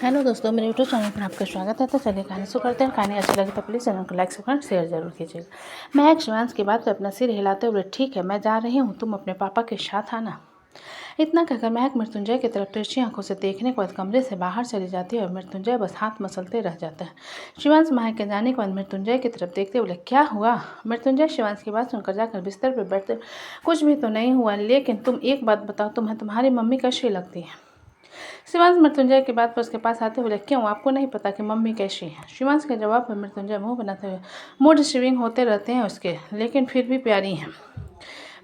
Hello दोस्तों, मेरे YouTube channel पर आपका स्वागत है। तो चलिए कहानी शुरू करते हैं। कहानी अच्छी लगी तो प्लीज़ चैनल को लाइक सब्सक्राइब शेयर जरूर कीजिएगा। महक शिवांश की बात पर अपना सिर हिलाते हुए, ठीक है मैं जा रही हूँ, तुम अपने पापा के साथ आना। इतना कहकर महक मृत्युंजय की तरफ तिरछी आंखों से देखने के बाद कमरे से बाहर चली जाती है और मृत्युंजय बस हाथ मसलते रह जाता है। शिवांश महक के जाने के बाद मृत्युंजय की तरफ देखते बोले, क्या हुआ? मृत्युंजय शिवांश की बात सुनकर जाकर बिस्तर पर बैठते, कुछ भी तो नहीं हुआ, लेकिन तुम एक बात बताओ, तुम्हें तुम्हारी मम्मी कैसी लगती है? शिवांश मृत्युंजय की बात पर उसके पास आते हुए, क्यों आपको नहीं पता कि मम्मी कैसी है? शिवांश के जवाब पर मृत्युंजय मुंह बनाते हुए, मूड स्विंग होते रहते हैं उसके, लेकिन फिर भी प्यारी हैं।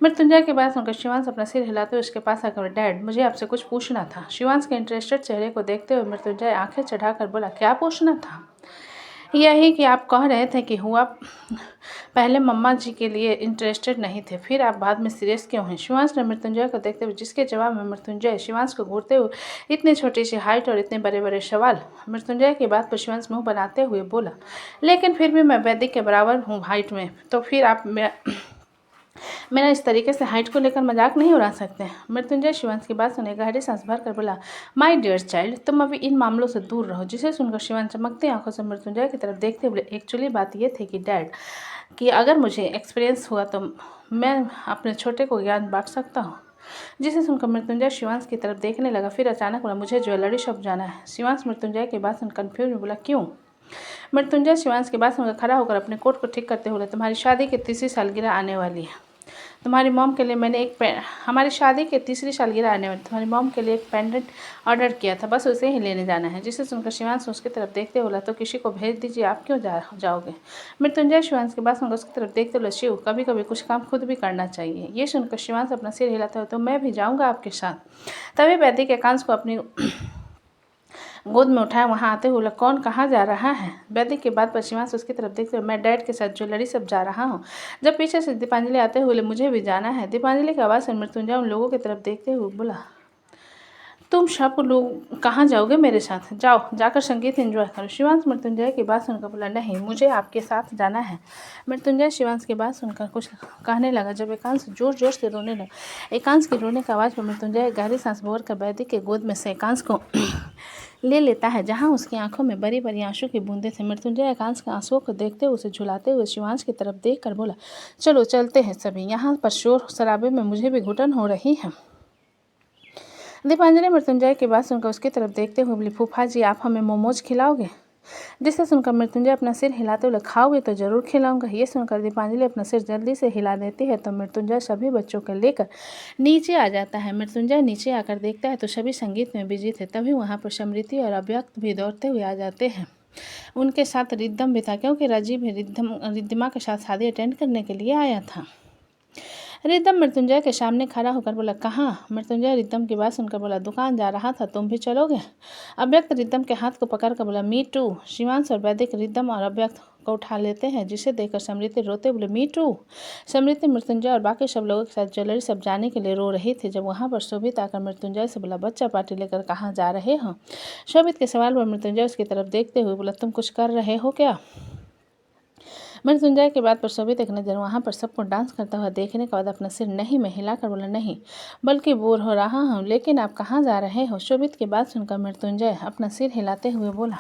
मृत्युंजय के बाद सुनकर शिवांश अपना सिर हिलाते हुए उसके पास आकर, डैड मुझे आपसे कुछ पूछना था। शिवांश के इंटरेस्टेड चेहरे को देखते हुए मृत्युंजय आंखें चढ़ाकर बोला, क्या पूछना था? यही कि आप कह रहे थे कि हुआ पहले मम्मा जी के लिए इंटरेस्टेड नहीं थे, फिर आप बाद में सीरियस क्यों हैं? शिवांश ने मृत्युंजय को देखते हुए, जिसके जवाब में मृत्युंजय शिवांश को घूरते हुए, इतनी छोटी सी हाइट और इतने बड़े बड़े सवाल। मृत्युंजय की बात पर शिवांश मुंह बनाते हुए बोला, लेकिन फिर भी मैं वैदिक के बराबर हूँ हाइट में, तो फिर आप मेरा इस तरीके से हाइट को लेकर मजाक नहीं उड़ा सकते। मृत्युंजय शिवांश की बात सुने गहरी सांस भरकर बोला, माय डियर चाइल्ड, तुम अभी इन मामलों से दूर रहो। जिसे सुनकर शिवांश चमकती आंखों से मृत्युंजय की तरफ देखते हुए, एक्चुअली बात यह थी कि डैड, कि अगर मुझे एक्सपीरियंस हुआ तो मैं अपने छोटे को ज्ञान बांट सकता हूँ। जिसे सुनकर मृत्युंजय शिवांश की तरफ देखने लगा, फिर अचानक बोला, मुझे ज्वेलरी शॉप जाना है। शिवांश मृत्युंजय की बात सुन कंफ्यूज बोला, क्यों? मृत्युंजय शिवांश की बात सुनकर खड़ा होकर अपने कोट को ठीक करते हुए, तुम्हारी शादी की तीसरी सालगिरह आने वाली है, तुम्हारी मॉम के लिए मैंने हमारी शादी की तीसरी सालगिरह आने वाली, तुम्हारी मॉम के लिए एक पेंडेंट ऑर्डर किया था, बस उसे ही लेने जाना है। जिसे सुनकर शिवांश उसकी तरफ देखते बोला, तो किसी को भेज दीजिए, आप क्यों जाओगे? मृत्युंजय शिवांश की बात सुनकर उसकी तरफ देखते बोला, शिव कभी कभी कुछ काम खुद भी करना चाहिए। ये सुनकर शिवांश अपना सिर हिलाता हुआ, तो मैं भी जाऊँगा आपके साथ। तभी वैदिक एकांश को अपनी गोद में उठाया, वहाँ आते हुए बोला, कौन कहाँ जा रहा है? वैदिक की बात पर शिवांश उसकी तरफ देखते हुए, मैं डैड के साथ ज्वेलरी सब जा रहा हूँ। जब पीछे से दीपांजलि आते हुए बोले, मुझे भी जाना है। दीपांजलि की आवाज़ से मृत्युंजय उन लोगों की तरफ देखते हुए बोला, तुम सब लोग कहाँ जाओगे मेरे साथ? जाओ जाकर संगीत एंजॉय करो। शिवांश मृत्युंजय की बात सुनकर बोला, नहीं मुझे आपके साथ जाना है। मृत्युंजय शिवांश की बात सुनकर कुछ कहने लगा, जब एकांश जोर जोर से रोने लगा। एकांश की रोने की आवाज़ पर मृत्युंजय गहरी सांस भरकर वैदिक के गोद में से एकांश को ले लेता है, जहाँ उसकी आंखों में बड़ी बड़ी आंसू की बूंदें थे। मृत्युंजय एकांश के आंसुओं को देखते हुए उसे झुलाते हुए शिवांश की तरफ देख कर बोला, चलो चलते हैं सभी, यहाँ पर शोर शराबे में मुझे भी घुटन हो रही है। दीपांजलि मृत्युंजय की बात सुनकर उसकी तरफ देखते हुए बोली, फूफा जी आप हमें मोमोज खिलाओगे? जिसे सुनकर मृत्युंजय अपना सिर हिलाते हुए, खाओगे तो जरूर खिलाऊंगा। ये सुनकर दीपांजलि अपना सिर जल्दी से हिला देती है, तो मृत्युंजय सभी बच्चों को लेकर नीचे आ जाता है। मृत्युंजय नीचे आकर देखता है तो सभी संगीत में बिजी थे। तभी वहाँ पर समृति और अव्यक्त भी दौड़ते हुए आ जाते हैं। उनके साथ रिद्धम भी था, क्योंकि राजीव भी रिद्धिमा के साथ शादी अटेंड करने के लिए आया था। रिद्धम मृत्युंजय के सामने खड़ा होकर बोला, कहाँ? मृत्युंजय रिद्धम की बात सुनकर बोला, दुकान जा रहा था, तुम भी चलोगे? अव्यक्त रिद्धम के हाथ को पकड़कर बोला, मी टू। शिवांश और वैदिक रिद्धम और अव्यक्त को उठा लेते हैं, जिसे देखकर समृति रोते बोले, मी टू। समृति मृत्युंजय और बाकी सब लोगों के साथ ज्वेलरी सब जाने के लिए रो रही थी। जब वहाँ पर शोभित आकर मृत्युंजय से बोला, बच्चा पार्टी लेकर कहाँ जा रहे हो? शोभित के सवाल पर मृत्युंजय उसकी तरफ देखते हुए बोला, तुम कुछ कर रहे हो क्या? मृत्युंजय की बात पर शोभित एक नजर वहाँ पर सबको डांस करता हुआ देखने के बाद अपना सिर नहीं में हिलाकर बोला, नहीं बल्कि बोर हो रहा हूँ, लेकिन आप कहाँ जा रहे हो? शोभित की बात सुनकर मृत्युंजय अपना सिर हिलाते हुए बोला,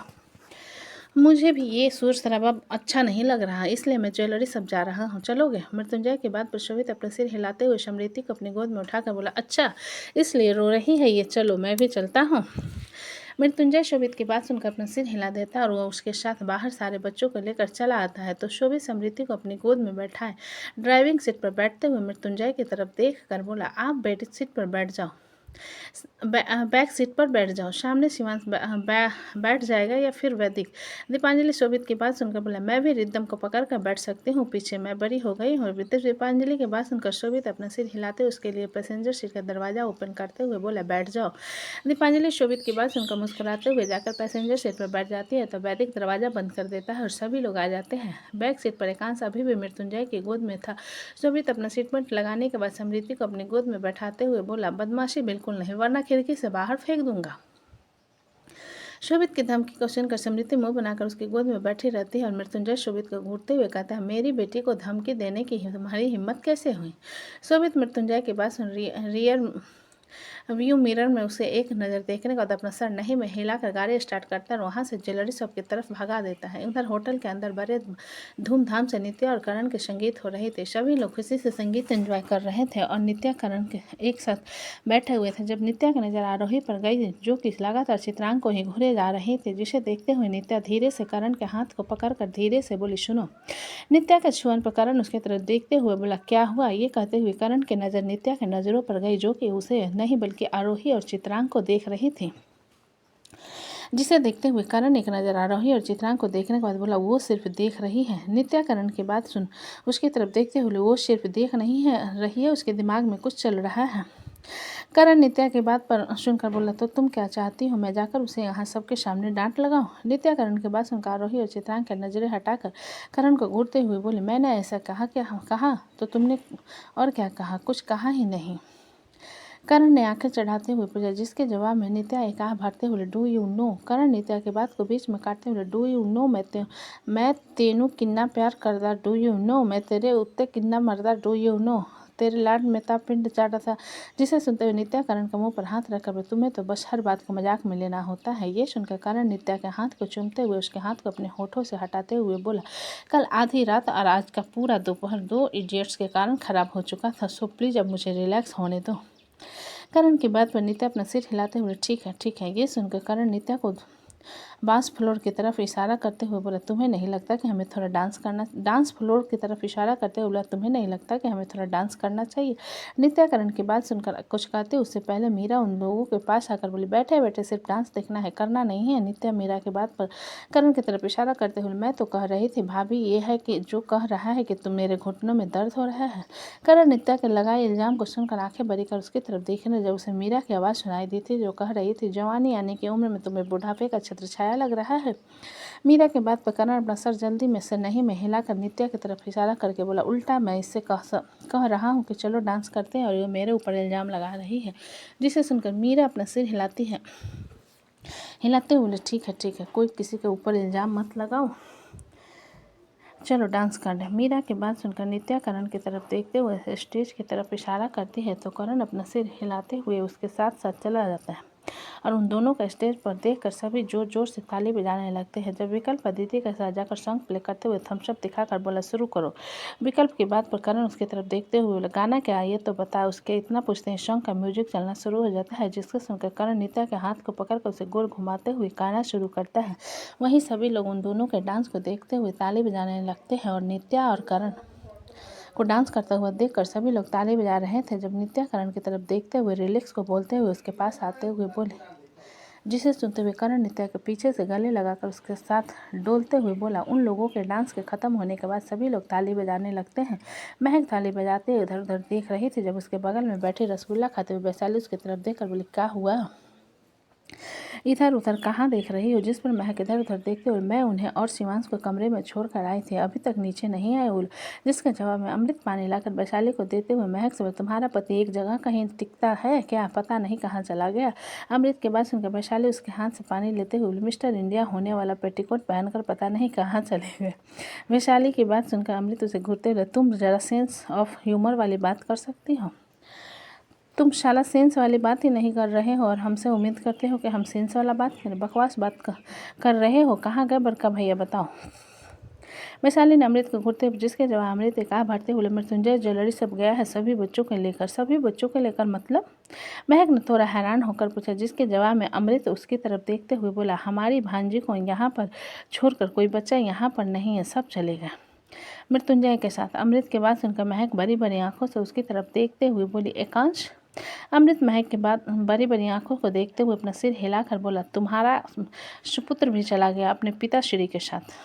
मुझे भी ये शोर शराबा अच्छा नहीं लग रहा, इसलिए मैं ज्वेलरी सब जा रहा हूँ, चलोगे? मृत्युंजय की बात पर शोभित अपना सिर हिलाते हुए समृति को अपनी गोद में उठाकर बोला, अच्छा इसलिए रो रही है ये, चलो मैं भी चलता हूँ। मृत्युंजय शोभित की बात सुनकर अपना सिर हिला देता है और वह उसके साथ बाहर सारे बच्चों को लेकर चला आता है। तो शोभित समृति को अपनी गोद में बैठाए ड्राइविंग सीट पर बैठते हुए मृत्युंजय की तरफ देख कर बोला, आप बैठ सीट पर बैठ जाओ, बैक सीट पर बैठ जाओ, सामने शिवांश बैठ जाएगा या फिर वैदिक? दीपांजलि शोभित की बात सुनकर बोला, मैं भी रिद्धम को पकड़ कर बैठ सकती हूँ पीछे, मैं बड़ी हो गई हूँ। दीपांजलि की बात सुनकर शोभित अपना सिर हिलाते उसके लिए पैसेंजर सीट का दरवाजा ओपन करते हुए बोला, बैठ जाओ। दीपांजलि शोभित की बात सुनकर मुस्कुराते हुए जाकर पैसेंजर सीट पर बैठ जाती है, तो वैदिक दरवाजा बंद कर देता है और सभी लोग आ जाते हैं। बैक सीट पर एकांश अभी भी मृत्युंजय की गोद में था। शोभित अपना सीट बेल्ट लगाने के बाद समृति को अपनी गोद में बैठाते हुए बोला, बदमाशी बिल्कुल नहीं, वरना खिड़की से बाहर फेंक दूंगा। शोभित की धमकी को सुनकर समृति मुंह बनाकर उसकी गोद में बैठी रहती है और मृत्युंजय शोभित को घूरते हुए कहता है, मेरी बेटी को धमकी देने की तुम्हारी हिम्मत कैसे हुई? शोभित मृत्युंजय की बात सुन व्यू मिरर में उसे एक नज़र देखने के बाद अपना सर नहीं में हिलाकर गाड़ी स्टार्ट करता है और वहाँ से ज्वेलरी शॉप की तरफ भगा देता है। उधर होटल के अंदर बड़े धूमधाम से नित्या और करण के संगीत हो रहे थे। सभी लोग खुशी से संगीत एंजॉय कर रहे थे और नित्या करण के एक साथ बैठे हुए थे। जब नित्या की नज़र आरोही पर गई जो कि लगातार चित्रांग को ही घूरे जा रहे थे, जिसे देखते हुए नित्या धीरे से करण के हाथ को पकड़कर धीरे से बोली, सुनो। नित्या के छुअन पर करण उसकी तरफ देखते हुए बोला, क्या हुआ? ये कहते हुए करण की नज़र नित्या के नज़रों पर गई जो कि उसे नहीं बल्कि आरोही और चित्रांग को देख रही थी। जिसे देखते हुए करण एक नज़र आरोही और चित्रांग को देखने के बाद बोला, वो सिर्फ देख रही है। नित्या करण की बात सुन उसकी तरफ देखते हुए, वो सिर्फ देख नहीं है रही है, उसके दिमाग में कुछ चल रहा है। करण नित्या की बात पर सुनकर बोला, तो तुम क्या चाहती हो? मैं जाकर उसे यहाँ सबके सामने डांट लगाऊं? नित्या करण की बात सुनकर आरोही और चित्रांग की नजरें हटाकर करण को घूरते हुए बोली, मैंने ऐसा कहा? क्या कहा तो तुमने? और क्या कहा? कुछ कहा ही नहीं। करण ने आंखें चढ़ाते हुए पूछा, जिसके जवाब में नित्या एक आह भरते हुए, डू यू नो? करण नित्या की बात को बीच में काटते हुए, डू यू नो मैं तेनू किन्ना प्यार करदा, डू यू नो? मैं तेरे उत्ते किन्ना मरदा, डू यू नो? तेरे लाड में ता पिंड चाटा था। जिसे सुनते हुए नित्या करण के मुंह पर हाथ रखकर बोली, तुम्हें तो बस हर बात को मजाक में लेना होता है। ये सुनकर करण नित्या के हाथ को चूमते हुए उसके हाथ को अपने होठों से हटाते हुए बोला, कल आधी रात और आज का पूरा दोपहर 2 इडियट्स के कारण खराब हो चुका था, सो प्लीज़ अब मुझे रिलैक्स होने दो। करण की बात पर नित्या अपना सिर हिलाते हुए, ठीक है ठीक है। ये सुनकर करण नित्या को डांस फ्लोर की तरफ इशारा करते हुए बोला, तुम्हें नहीं लगता कि हमें थोड़ा डांस फ्लोर की तरफ इशारा करते हुए बोला, तुम्हें नहीं लगता कि हमें थोड़ा डांस करना चाहिए? नित्या करण की बात सुनकर कुछ कहते उससे पहले मीरा उन लोगों के पास आकर बोली, बैठे बैठे सिर्फ डांस देखना है, करना नहीं है। नित्या मीरा की बात पर करण की तरफ इशारा करते हुए, मैं तो कह रही थी भाभी, ये है कि जो कह रहा है कि तुम मेरे घुटनों में दर्द हो रहा है। करण नित्या के लगाए इल्जाम को सुनकर आंखें बड़ी कर उसकी तरफ देखने जब उसे मीरा की आवाज़ सुनाई दी थी जो कह रही थी, जवानी आने की उम्र में तुम्हें बुढ़ापे का छत्र छाया लग रहा है। मीरा के बात पर करण अपना सर जल्दी में से नहीं में हिलाकर नित्या की तरफ इशारा करके बोला, उल्टा मैं इससे कह रहा हूँ कि चलो डांस करते हैं और ये मेरे ऊपर इल्ज़ाम लगा रही है। जिसे सुनकर मीरा अपना सिर हिलाते हुए, ठीक है, कोई किसी के ऊपर इल्ज़ाम मत लगाओ, चलो डांस कर लें। मीरा की बात सुनकर नित्या करण की तरफ देखते हुए स्टेज की तरफ इशारा करती है तो करण अपना सिर हिलाते हुए उसके साथ साथ चला जाता है और उन दोनों का स्टेज पर देखकर सभी जोर जोर से ताली बजाने लगते हैं। जब विकल्प अदिति के साथ जाकर सॉन्ग प्ले करते हुए थम्सअप दिखाकर बोला, शुरू करो। विकल्प की बात पर करण उसकी तरफ देखते हुए बोला, गाना क्या है ये तो बता। उसके इतना पूछते हैं सॉन्ग का म्यूजिक चलना शुरू हो जाता है, जिसको सुनकर करण नित्या के हाथ को पकड़कर उसे गोल घुमाते हुए गाना शुरू करता है। वहीं सभी लोग उन दोनों के डांस को देखते हुए ताली बजाने लगते हैं और नित्या और करण को डांस करता हुआ देखकर सभी लोग ताली बजा रहे थे। जब नित्या करण की तरफ देखते हुए रिलैक्स को बोलते हुए उसके पास आते हुए बोले, जिसे सुनते हुए करण नित्या के पीछे से गले लगाकर उसके साथ डोलते हुए बोला, उन लोगों के डांस के खत्म होने के बाद सभी लोग ताली बजाने लगते हैं। महक ताली बजाते इधर उधर देख रही थी जब उसके बगल में बैठी रसगुल्ला खाते हुए वैशाली उसकी तरफ देखकर बोली, क्या हुआ? इधर उधर कहाँ देख रही हो? जिस पर महक इधर उधर देखते हुए, मैं उन्हें और शिवांश को कमरे में छोड़कर आई थी, अभी तक नीचे नहीं आए उल। जिसके जवाब में अमृत पानी लाकर वैशाली को देते हुए महक से, तुम्हारा पति एक जगह कहीं टिकता है क्या? पता नहीं कहाँ चला गया। अमृत के बाद सुनकर वैशाली उसके हाथ से पानी लेते हुए, मिस्टर इंडिया होने वाला पेटीकोट पहनकर पता नहीं कहाँ चले गए। वैशाली की बात सुनकर अमृत उसे घूरते हुए, तुम जरा सेंस ऑफ ह्यूमर वाली बात कर सकती हो? तुम शाला सेंस वाली बात ही नहीं कर रहे हो और हमसे उम्मीद करते हो कि हम सेंस वाला बात करें? बकवास बात कर रहे हो। कहाँ गए बड़का भैया, बताओ। वैशाली ने अमृत को घूरते हुए, जिसके जवाब अमृत एक आह भरते हुए, मृत्युंजय ज्वेलरी सब गया है सभी बच्चों को लेकर। सभी बच्चों को लेकर मतलब? महक ने थोड़ा हैरान होकर पूछा, जिसके जवाब में अमृत उसकी तरफ देखते हुए बोला, हमारी भांजी को यहाँ पर छोड़कर कोई बच्चा यहाँ पर नहीं है, सब चलेगा मृत्युंजय के साथ। अमृत के बाद सुनकर महक बड़ी बड़ी आंखों से उसकी तरफ देखते हुए बोली, एकांश? अमृत महक के बाद बड़ी बड़ी आंखों को देखते हुए अपना सिर हिलाकर बोला, तुम्हारा सुपुत्र भी चला गया अपने पिताश्री के साथ।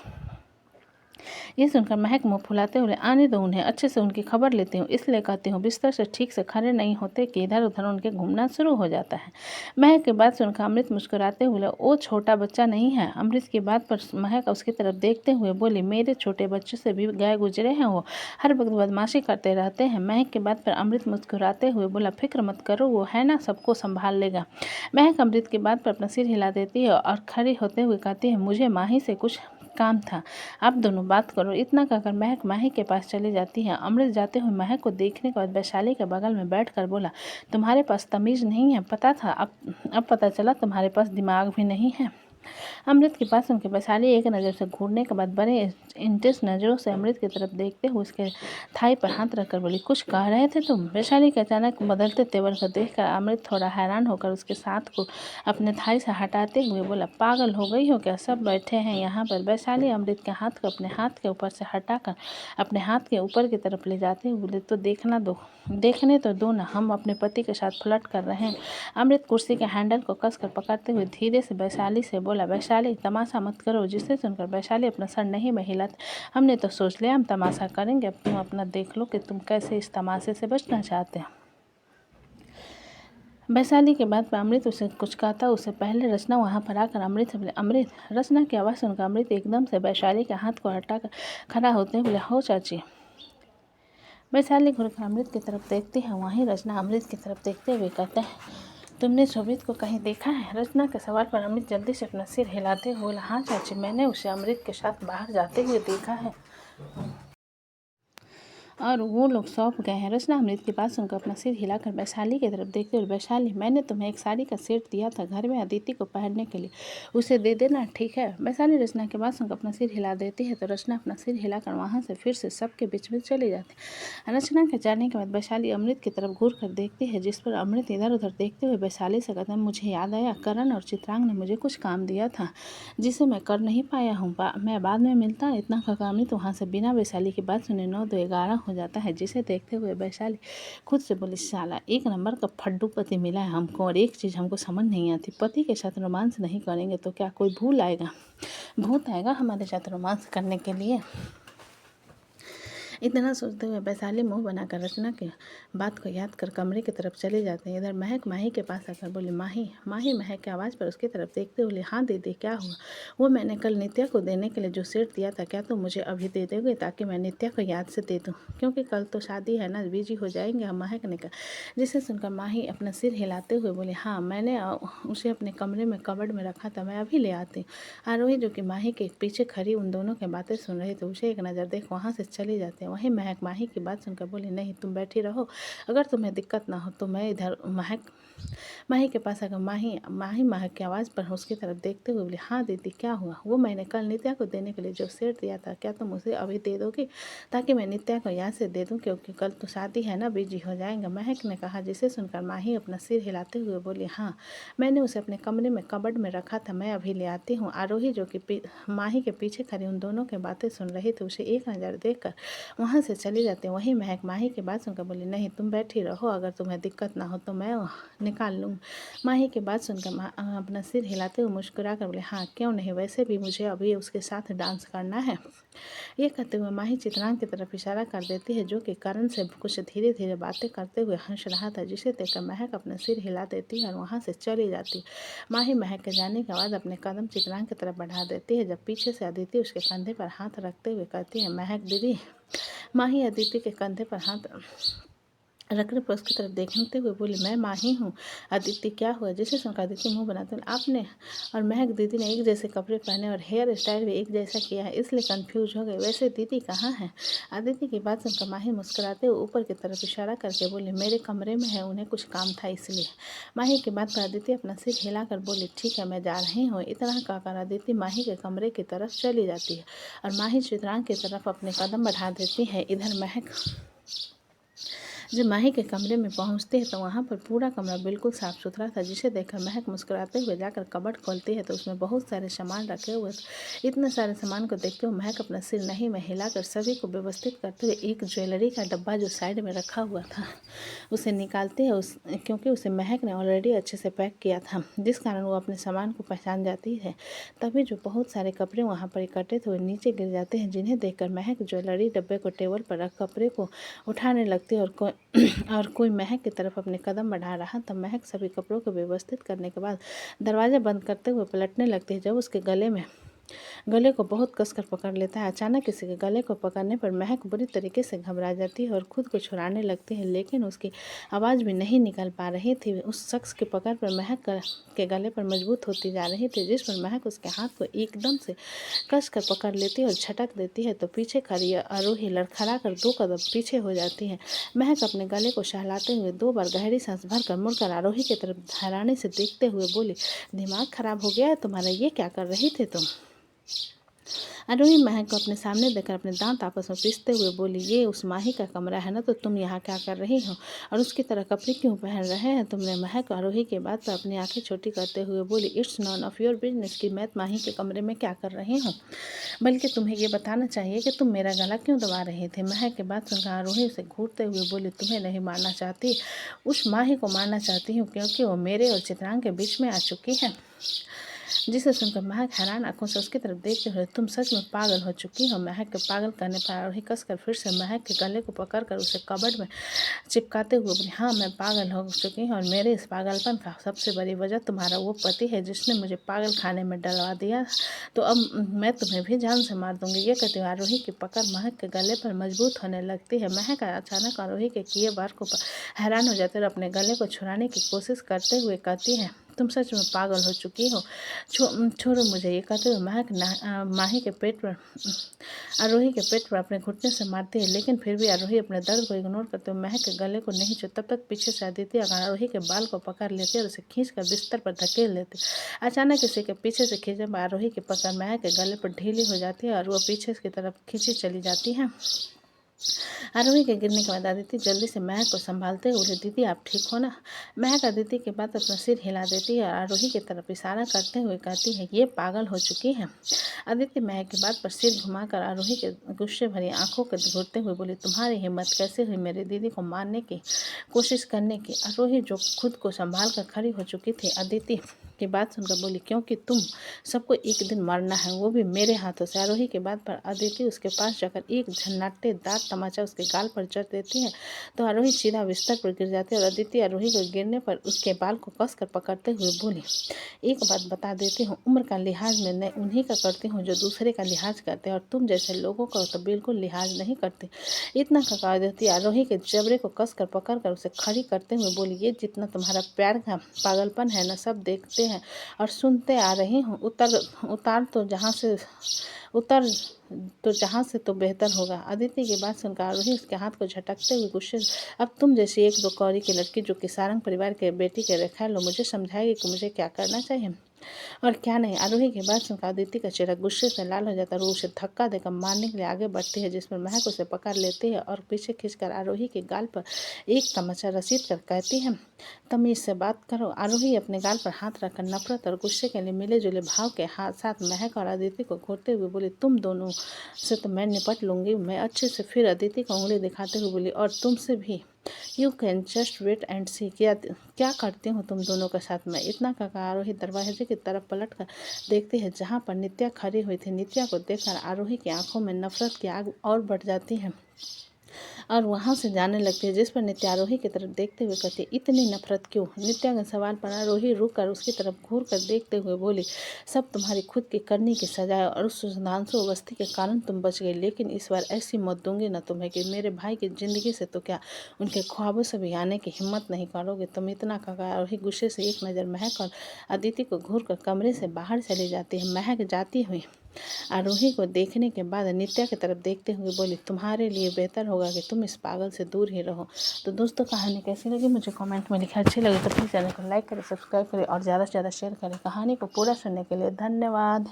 ये सुनकर महक मुँह फुलाते हुए, आने दो उन्हें, अच्छे से उनकी खबर लेती हूँ, इसलिए कहती हूँ बिस्तर से ठीक से खड़े नहीं होते कि इधर उधर उनके घूमना शुरू हो जाता है। महक की बात सुनकर अमृत मुस्कुराते हुए, वो छोटा बच्चा नहीं है। अमृत की बात पर महक उसकी तरफ देखते हुए बोली, मेरे छोटे बच्चे से भी गए गुजरे हैं, वो हर वक्त बदमाशी करते रहते हैं। महक की बात पर अमृत मुस्कुराते हुए बोला, फिक्र मत करो, वो है ना, सबको संभाल लेगा। महक अमृत की बात पर अपना सिर हिला देती है और खड़ी होते हुए कहती है, मुझे माही से कुछ काम था, आप दोनों बात करो। इतना कहकर महक माही के पास चली जाती है। अमृत जाते हुए महक को देखने के बाद वैशाली के बगल में बैठकर बोला, तुम्हारे पास तमीज़ नहीं है, पता था, अब पता चला तुम्हारे पास दिमाग भी नहीं है। अमृत की बात सुनकर वैशाली एक नज़र से घूरने के बाद बड़े इंटेंस नज़रों से अमृत की तरफ देखते हुए उसके थाई पर हाथ रखकर बोली, कुछ कह रहे थे तुम? वैशाली के अचानक बदलते तेवर को देखकर अमृत थोड़ा हैरान होकर उसके साथ को अपने थाई से हटाते हुए बोला, पागल हो गई हो क्या? सब बैठे हैं यहाँ पर। वैशाली अमृत के हाथ को अपने हाथ के ऊपर से हटाकर अपने हाथ के ऊपर की तरफ ले जाते हुए बोले, तो देखने तो दो ना, हम अपने पति के साथ फ्लर्ट कर रहे हैं। अमृत कुर्सी के हैंडल को कसकर पकड़ते हुए धीरे से वैशाली से बोला, वैशाली तमाशा मत करो। जिसे सुनकर वैशाली अपना सर नहीं में हिलाती, हमने तो सोच लिया हम तमाशा करेंगे, अब तुम अपना देख लो कि तुम कैसे इस तमाशे से बचना चाहते हो। वैशाली के बाद अमृत उसे कुछ कहता उससे पहले रचना वहाँ पर आकर अमृत से बोले, अमृत। रचना की आवाज़ सुनकर अमृत एकदम से वैशाली के हाथ को हटाकर खड़ा होते हैं, बोले, हो चाची। वैशाली घुरकर अमृत की तरफ देखती है। वहीं रचना अमृत की तरफ देखते हुए कहते हैं, तुमने शोभित को कहीं देखा है? रचना के सवाल पर अमृत जल्दी से अपना सिर हिलाते हुए बोला, हाँ चाची, मैंने उसे अमृत के साथ बाहर जाते हुए देखा है और वो लोग सौंप गए हैं। रचना अमृत की बात सुनकर अपना सिर हिलाकर वैशाली की तरफ देखते हुए, वैशाली, मैंने तुम्हें एक साड़ी का सेट दिया था घर में अदिति को पहनने के लिए, उसे दे देना, ठीक है? वैशाली रचना की बात सुनकर अपना सिर हिला देती है तो रचना अपना सिर हिलाकर वहाँ से फिर से सबके बीच में चली जाती है। रचना के जाने के बाद वैशाली अमृत की तरफ घूर कर देखती है, जिस पर अमृत इधर उधर देखते हुए वैशाली से कहता है, मुझे याद आया, करण और चित्रांग ने मुझे कुछ काम दिया था जिसे मैं कर नहीं पाया हूँ, मैं बाद में मिलता। इतना कहकर अमृत वहाँ से बिना वैशाली की बात सुने 9-2-11 हो जाता है, जिसे देखते हुए वैशाली खुद से बोली, साला एक नंबर का फड्डू पति मिला है हमको, और एक चीज़ हमको समझ नहीं आती, पति के साथ रोमांस नहीं करेंगे तो क्या कोई भूत आएगा हमारे साथ रोमांस करने के लिए? इतना सोचते हुए वैशाली मुंह बनाकर रचना के बात को याद कर कमरे की तरफ चले जाते हैं। इधर महक माही के पास आकर बोली, माही। माही महक की आवाज़ पर उसकी तरफ देखते हुए, हाँ दीदी, क्या हुआ? वो मैंने कल नित्या को देने के लिए जो सेट दिया था, क्या तुम मुझे अभी दे दोगे ताकि मैं नित्या को याद से दे दूँ, क्योंकि कल तो शादी है ना, बिजी हो जाएंगे हम, महक ने कहा। जिसे सुनकर माही अपना सिर हिलाते हुए बोले, हाँ, मैंने उसे अपने कमरे में कबर्ड में रखा था, मैं अभी ले आती हूँ। आरोही जो कि माही के पीछे खड़ी उन दोनों की बातें सुन रही थी, उसे एक नज़र देख वहाँ से चले जाते हैं। वहीं महक माही की बात सुनकर बोली, नहीं, तुम बैठी रहो, अगर तुम्हें दिक्कत ना हो तो मैं इधर माही के पास आकर माही महक की आवाज़ पर उसकी तरफ देखते हुए बोली, हाँ दीदी, क्या हुआ? वो मैंने कल नित्या को देने के लिए जो सेट दिया था, क्या तुम उसे अभी दे दोगी ताकि मैं नित्या को यहाँ से दे दूँ, क्योंकि कल तो शादी है ना, बिजी हो जाएंगे, महक ने कहा। जिसे सुनकर माही अपना सिर हिलाते हुए बोली, हाँ, मैंने उसे अपने कमरे में कबर्ड में रखा था, मैं अभी ले आती हूँ। आरोही जो कि माही के पीछे खड़ी उन दोनों की बातें सुन रही थी, उसे एक नज़र देखकर वहाँ से चली जाती है। वहीं महक माही की बात सुनकर बोली, नहीं, तुम बैठी रहो, अगर तुम्हें दिक्कत ना हो तो मैं निकाल लूँ। माही की बात सुनकर अपना सिर हिलाते हुए मुस्कुरा कर बोले, हाँ, क्यों नहीं, वैसे भी मुझे अभी उसके साथ डांस करना है। ये कहते हुए माही चित्रांग की तरफ इशारा कर देती है, जो कि करण से कुछ धीरे धीरे बातें करते हुए हंस रहा था, जिसे देखकर महक अपना सिर हिला देती है और वहाँ से चली जाती। माही महक के जाने के बाद अपने कदम चित्रांग की तरफ बढ़ा देती है, जब पीछे से अदिति उसके कंधे पर हाथ रखते हुए कहती है, महक दीदी। माही अदिति के कंधे पर हाथ रखने पर उसकी तरफ देखते हुए बोली, मैं माही हूँ। अदिति, क्या हुआ? जिसे सुनकर अदिति मुंह बनाते हुए, आपने और महक दीदी ने एक जैसे कपड़े पहने और हेयर स्टाइल भी एक जैसा किया है, इसलिए कंफ्यूज हो गए, वैसे दीदी कहाँ हैं? अदिति की बात सुनकर माही मुस्कुराते हुए ऊपर की तरफ इशारा करके बोली, मेरे कमरे में है, उन्हें कुछ काम था इसलिए। माही की बात पर अदिति अपना सिर हिलाकर बोली, ठीक है, मैं जा रही हूँ। इतना कहकर अदिति माही के कमरे की तरफ चली जाती है और माही चित्रांग की तरफ अपने कदम बढ़ा देती है। इधर महक जब माही के कमरे में पहुंचते हैं तो वहाँ पर पूरा कमरा बिल्कुल साफ़ सुथरा था, जिसे देखकर महक मुस्कुराते हुए जाकर कबर्ड खोलती है तो उसमें बहुत सारे सामान रखे हुए थे। इतने सारे सामान को देखते हुए महक अपना सिर नहीं में हिलाकर सभी को व्यवस्थित करते हुए एक ज्वेलरी का डब्बा जो साइड में रखा हुआ था उसे निकालती है, क्योंकि उसे महक ने ऑलरेडी अच्छे से पैक किया था, जिस कारण वो अपने सामान को पहचान जाती है। तभी जो बहुत सारे कपड़े वहाँ पर इकट्ठे हुए नीचे गिर जाते हैं, जिन्हें देखकर महक ज्वेलरी डब्बे को टेबल पर रख कपड़े को उठाने लगती है और कोई महक की तरफ अपने कदम बढ़ा रहा तब महक सभी कपड़ों को व्यवस्थित करने के बाद दरवाज़ा बंद करते हुए पलटने लगती है। जब उसके गले में गले को बहुत कसकर पकड़ लेता है। अचानक किसी के गले को पकड़ने पर महक बुरी तरीके से घबरा जाती है और खुद को छुड़ाने लगती है, लेकिन उसकी आवाज़ भी नहीं निकल पा रही थी। उस शख्स की पकड़ पर महक के गले पर मजबूत होती जा रही थी, जिस पर महक उसके हाथ को एकदम से कसकर पकड़ लेती है और झटक देती है तो पीछे खड़ी आरोही लड़खड़ा कर 2 कदम पीछे हो जाती है। महक अपने गले को सहलाते हुए 2 बार गहरी सांस भरकर मुड़कर आरोही की तरफ हैरानी से देखते हुए बोली, दिमाग खराब हो गया है तुम्हारा, ये क्या कर रही थी तुम? आरोही महक को अपने सामने देखकर अपने दांत आपस में पीसते हुए बोली, ये उस माही का कमरा है ना, तो तुम यहाँ क्या कर रही हो और उसकी तरह कपड़े क्यों पहन रहे हैं तुमने? महक आरोही के बात पर अपनी आंखें छोटी करते हुए बोली, it's none of your business कि मैं माही के कमरे में क्या कर रही हूँ, बल्कि तुम्हें ये बताना चाहिए कि तुम मेरा गला क्यों दबा रही थी। महक के बात सुनकर आरोही उसे घूरते हुए बोली, तुम्हें नहीं मारना चाहती, उस माही को मारना चाहती हूँ क्योंकि वो मेरे और चित्रांग के बीच में आ चुकी है। जिसे सुनकर महक हैरान आंखों से उसकी तरफ देखते हुए, तुम सच में पागल हो चुकी हो। महक के पागल करने पर आरोही कसकर फिर से महक के गले को पकड़कर उसे कबर्ड में चिपकाते हुए बोली, हाँ मैं पागल हो चुकी हूँ और मेरे इस पागलपन का सबसे बड़ी वजह तुम्हारा वो पति है जिसने मुझे पागल खाने में डलवा दिया, तो अब मैं तुम्हें भी जान से मार दूंगी। ये कहते हुए आरोही की पकड़ महक के गले पर मजबूत होने लगती है। महक अचानक आरोही के किए बार को हैरान हो जाते और अपने गले को छुड़ाने की कोशिश करते हुए कहती है, तुम सच में पागल हो चुकी हो, छोड़ो मुझे। ये कहते हुए महक माही के पेट पर आरोही के पेट पर अपने घुटने से मारती है, लेकिन फिर भी आरोही अपने दर्द को इग्नोर करते हुए महक के गले को नहीं छू। तब तक पीछे से अदिति आरोही के बाल को पकड़ लेती और उसे खींचकर बिस्तर पर धकेल लेती। अचानक किसी के पीछे से खींचे आरोही की पकड़ महक के गले पर ढीली हो जाती है और वह पीछे की तरफ खींची चली जाती है। आरोही के गिरने के बाद अदिति जल्दी से महक को संभालते हुए बोली, दीदी आप ठीक हो ना? महक अदिति के बाद अपना सिर हिला देती है और आरोही की तरफ इशारा करते हुए कहती है, ये पागल हो चुकी है। अदिति महक के बात पर सिर घुमाकर आरोही के गुस्से भरी आंखों को घूरते हुए बोली, तुम्हारी हिम्मत कैसे हुई मेरी दीदी को मारने की कोशिश करने की? आरोही जो खुद को संभाल कर खड़ी हो चुकी थी अदिति की बात सुनकर बोली, क्योंकि तुम सबको एक दिन मरना है, वो भी मेरे हाथों से। आरोही के बात पर अदिति उसके पास जाकर एक झन्नाटेदार तमाचा उसके गाल पर जड़ देती है तो आरोही सीधा बिस्तर पर गिर जाती है और अदिति आरोही को गिरने पर उसके बाल को कसकर पकड़ते हुए बोली, एक बात बता देती हूँ, उम्र का लिहाज मैं उन्हीं का करती हूँ जो दूसरे का लिहाज करते हैं और तुम जैसे लोगों का तो बिल्कुल लिहाज नहीं करते। इतना कहा देती आरोही के जबड़े को कसकर पकड़कर उसे खड़ी करते हुए बोली, ये जितना तुम्हारा प्यार का पागलपन है ना, सब देखते हैं और सुनते आ रही हूँ। उतार तो जहाँ से तो बेहतर होगा। अदिति की बात सुनकर आरोही उसके हाथ को झटकते हुए गुस्से, अब तुम जैसी 1-2 कौड़ी की लड़की जो कि सारंग परिवार के बेटी के रेखा लो मुझे समझाएगी कि मुझे क्या करना चाहिए और क्या नहीं। आरोही की बात सुनकर अदिति का चेहरा गुस्से से लाल हो जाता है और उसे धक्का देकर मारने के लिए आगे बढ़ती है, जिसमें महक उसे पकड़ लेती है और पीछे खींचकर आरोही के गाल पर एक तमाचा रसीद कर कहती है, तमीज से बात करो। आरोही अपने गाल पर हाथ रखकर नफरत और गुस्से के लिए मिले जुले भाव के साथ महक और अदिति को घूरते हुए बोली, तुम दोनों से तो मैं निपट लूंगी मैं अच्छे से। फिर अदिति को उंगली दिखाते हुए बोली, और तुमसे भी। You can just wait and see, क्या करती हूँ तुम दोनों के साथ में। इतना कहकर आरोही दरवाजे की तरफ पलट कर देखती है जहाँ पर नित्या खड़ी हुई थी। नित्या को देखकर आरोही की आंखों में नफरत की आग और बढ़ जाती है और वहाँ से जाने लगती है, जिस पर नित्या आरोही की तरफ देखते हुए कहती है, इतनी नफरत क्यों? नित्या के सवाल पर आरोही रुक कर उसकी तरफ घूर कर देखते हुए बोली, सब तुम्हारी खुद की करनी की सजा है और उस सुधांशु अवस्थी के कारण तुम बच गई, लेकिन इस बार ऐसी मौत दूंगी ना तुम्हें कि मेरे भाई की जिंदगी से तो क्या उनके ख्वाबों से भी आने की हिम्मत नहीं करोगे तुम। इतना कहकर आरोही गुस्से से एक नज़र महक और अदिति को घूर कर कमरे से बाहर चली जाती है। महक जाती हुई आरोही को देखने के बाद नित्या की तरफ देखते हुए बोली, तुम्हारे लिए बेहतर होगा कि तुम इस पागल से दूर ही रहो। तो दोस्तों कहानी कैसी लगी मुझे कमेंट में लिखा, अच्छी लगी तो प्लीज़ चैनल को लाइक करें, सब्सक्राइब करें और ज़्यादा से ज़्यादा शेयर करें। कहानी को पूरा सुनने के लिए धन्यवाद।